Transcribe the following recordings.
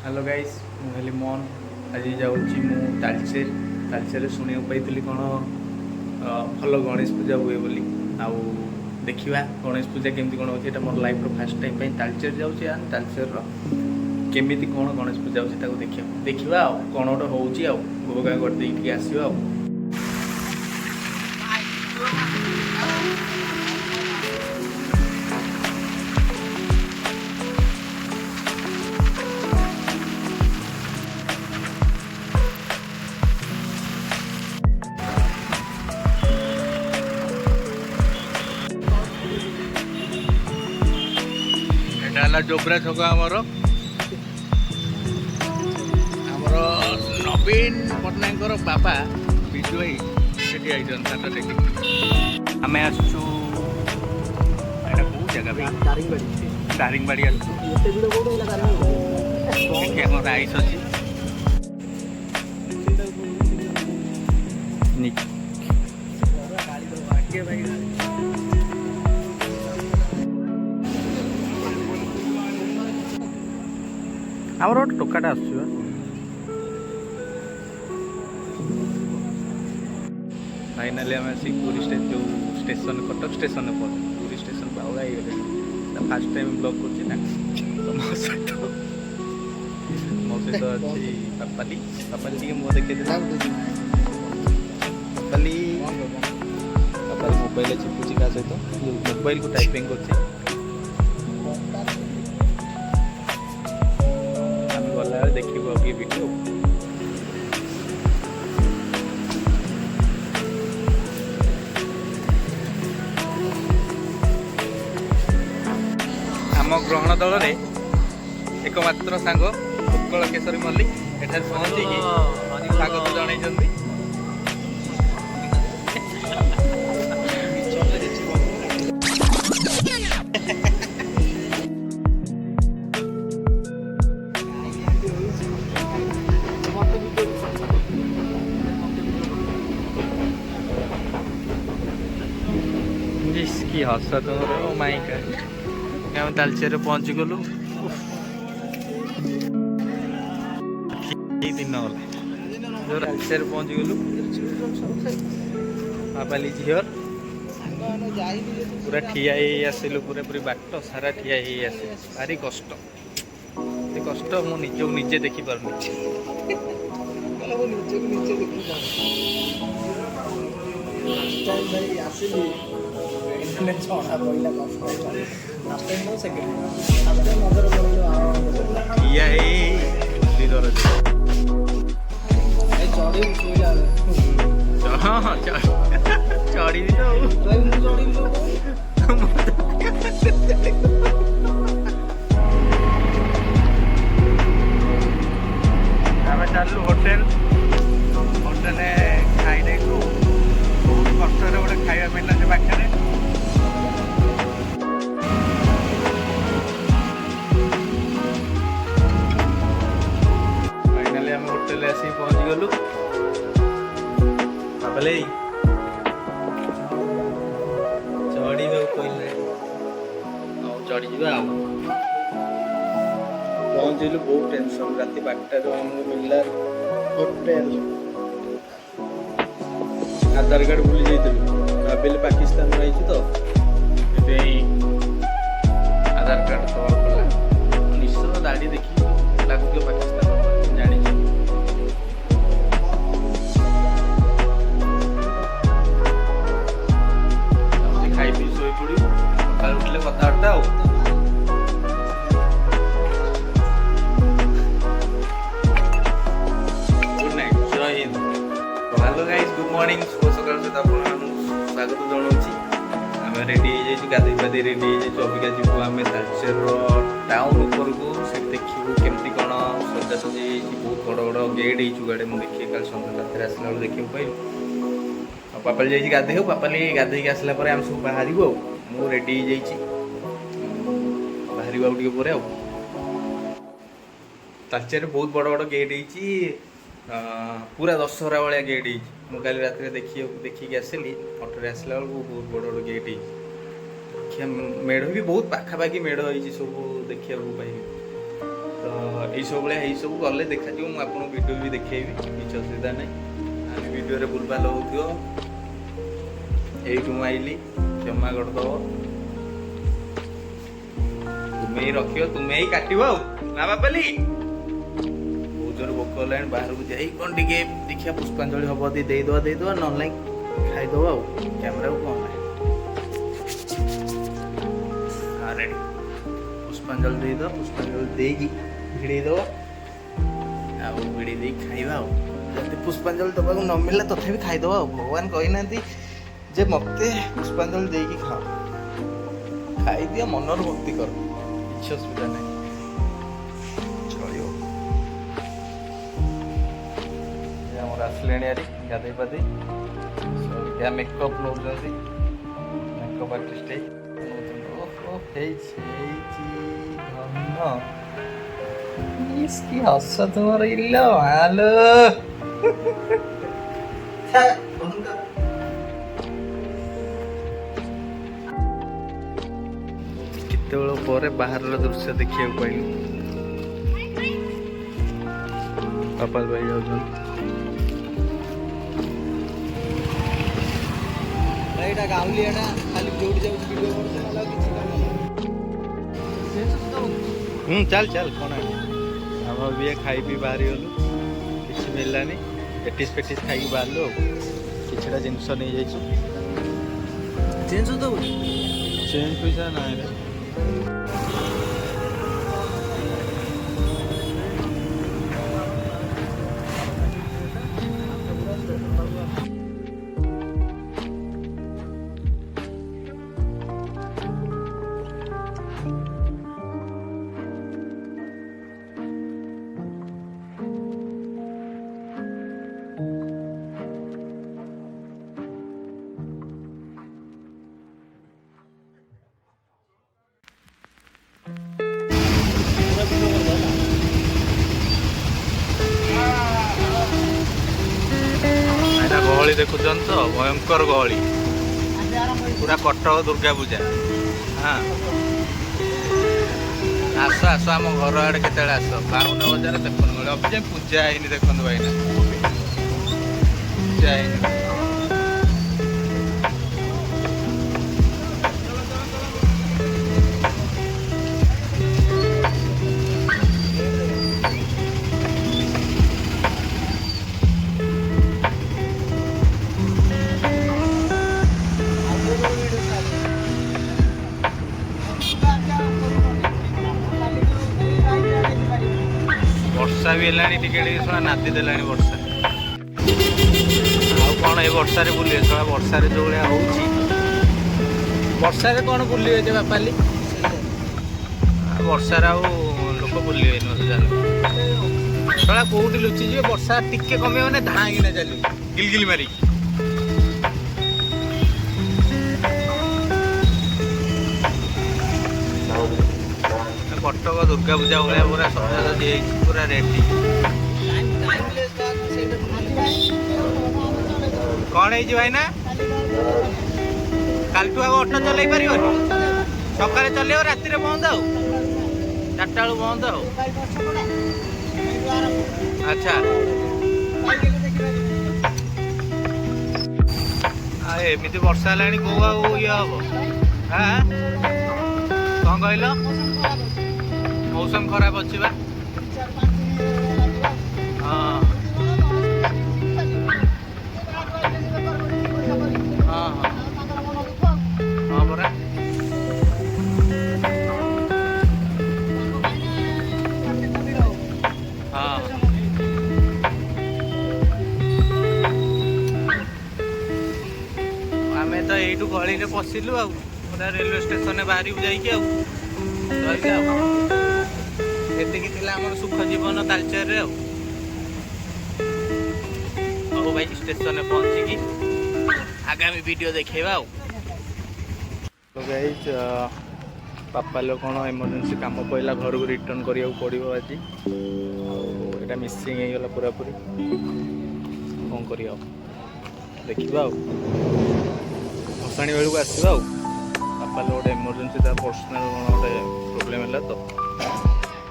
Hello guys मुझे मोहन आज जाऊँगी मु तालचेर शुणा पाई कौन भल गणेश पूजा हुए बोली आउ देखा गणेश पूजा केमती कौन होती more life fast time Talcher जाऊँगी तालचेर केमी कौन गणेश पूजा हो देखा कौन गोटे हो भोग करदे आसो जोब्रा छक आमर नवीन पट्टनायक बापा विजु भाई से आम आसु जगह दारिंगबाड़ी आइस अच्छी आमर गोटे टोकाटा आस फाइनाली आम आसी पुरी जो station Cuttack station Puri station बाउला फास्ट टाइम ब्लॉग कर मो सहित अच्छी पापाली पापाली मुँह देखे पापाली मोबाइल चिपुची क्या सहित मोबाइल को टाइपिंग कर देखिए अभी वीडियो आम ग्रहण दल में एकमात्र सांग उत्कल केशरी मल्लिक एठार पहुँचिकी स्वागत जन की हस तुम माइका आम तालचेर पहुँची गलु दिन गला तालचेर पहुँची गलु पापाली झीर पूरा ठिया आसिलु पूरा पूरी बाट सारा ठिया भारी कष्ट कष्ट मु निजे देखी पारनी चढ़ी आम चलू होटेल खाई देलु बहुत कष्ट गोटे खाଇବା मिलला से पाखे फाइनाली आम होटेल आसी पहुँची गलु पापाली चढ़ी कहले चढ़ी जा पहुँचलु बहुत टेंशन राति 8 आमको मिलला होटेल आधार कार्ड भूली जाइलु भाविल पाकिस्तान रही तो आधार कार्ड कवर कला निश्चय दाढ़ी देखी लगुच पाकिस्तान जानी खाई पी शो पड़ू सकाल उठले कथबार्ता गुड नाइट जय हिंद हेलो गाइस गुड मॉर्निंग शुभ सकाल सहित स्वागत जनाऊँगी आम रेडी हो गाधे पाधे रेडी अबिका जीवु आम तालचेर टाउन उपरको से देखू केमती कौन सजासजी बहुत बड़ बड़ गेट हो गाड़े मुझे देखिए कल सन्ध्या रात आसला बेल देखा पाइल पापाली जाइए गाधे पापाली गाधे आसला आम सब बाहर मु रेडी बाहर टे तालचेर बहुत बड़ बड़ गेट हो पूरा दशहरा भाया गेट हो रात देखिए आसली ऑटो आसला बेलू बहुत बड़ बड़ गेट देखिए मेढ़ भी बहुत पाखापाखि मेढ़ हो सब देखा पाइबे तो यही सब भाई यही सब गले देखा मुझे आपको वीडियो भी देखी किसी असुविधा नहीं वीडियो बुलबाल हो यू आईली क्षमा करदब तुम्हें ही रख तुम्हें ही काट ना बापाली बहुत जोर भोक है बाहर को जाए कौन टे देखिए पुष्पांजलि हम देदे ना खाईदब आ कैमेरा को कौन हाँ रेडी पुष्पांजलि देद पुष्पांजलि देगी भिड़ेदब भिड़ी खाइबा जब पुष्पांजलि दबा न मिलला तथापि खाईदब भगवान कही ना जे मत पुष्पांजलि देगी खाओ खाई दिया मनर भक्ति कर किसी असुविधा नहीं चलो आसले गाधे पाधे क्या मेकअप नौ मेकअप आर्टिस्ट इसकी हस तुम्हारा इल्लो हेलो केतेबेल पर बाहर दृश्य देखा पाइल पापा भाई जाऊन एटा गाउलियाटा खाली जोड़ी जाऊ वीडियो करते मला किछि काम चल चल कौन आम भी खाई पी बाहरी गलु किसी मिललानी पेटिस पेटिस खाई बाहरलु किछटा जिनस नहीं जाइछु चेंज दो चेंज पैसा ना गहली देखुन तो भयंकर गहली पूरा कटक दुर्गा पूजा हाँ आस आस आम घर आड़े के आस 52 बजार देखुन मिले अभी पूजा है देखो भाईना पूजा है वर्षा भी है थोड़ा नादी दे वर्षा आउ कौन ये वर्षा बुले थोड़ा वर्षा जो भाया हो वर्षा कौन बुले बापाली वर्षा लोक बुले थोड़ा कौटी लुचिजे वर्षा टिके कमे मैंने धाँकिना चल गिलगिल मारिक कटक दुर्गा पूजा भाया पूरा सजासजी पूरा रेडी कौन है भाईना कल आग ऑटो चल पार सका चल राति बंद आउ 4टा बेलू बंद आउ अच्छा एमती वर्षा है कौ आउ ये हम हाँ कौन कहल मौसम खराब अच्छी बा हाँ हाँ हाँ परा हाँ आम तो यू गली में पशिलु आ रेलवे स्टेशन बाहर को जाइए आम सुख जीवन तालचेर हो भाई स्टेशन पहुँचिकी आगामी वीडियो देखा तो गाइस पापा लोग कौन इमरजेंसी काम पड़ा घर को रिटर्न करा पड़ो आज यहाँ मिसिंग होगला पूरा पूरी कौन कर देखा भसाणी बेलू आसवा पापा लोग गोटे इमरजेंसी पर्सनाल कौन गोटे प्रोब्लेम है तो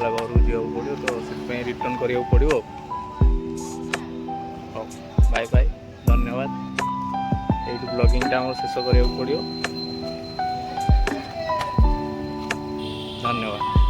ହେଲା ଘରକୁ ଯିବାକୁ ପଡ଼ିବ, ତ ସେଥିପାଇଁ ରିଟର୍ନ କରିବାକୁ ପଡ଼ିବ। ହଉ ବାଏ ବାଏ, ଧନ୍ୟବାଦ। ଏଇଠୁ ବ୍ଲଗିଂଟା ଆମର ଶେଷ କରିବାକୁ ପଡ଼ିବ। ଧନ୍ୟବାଦ।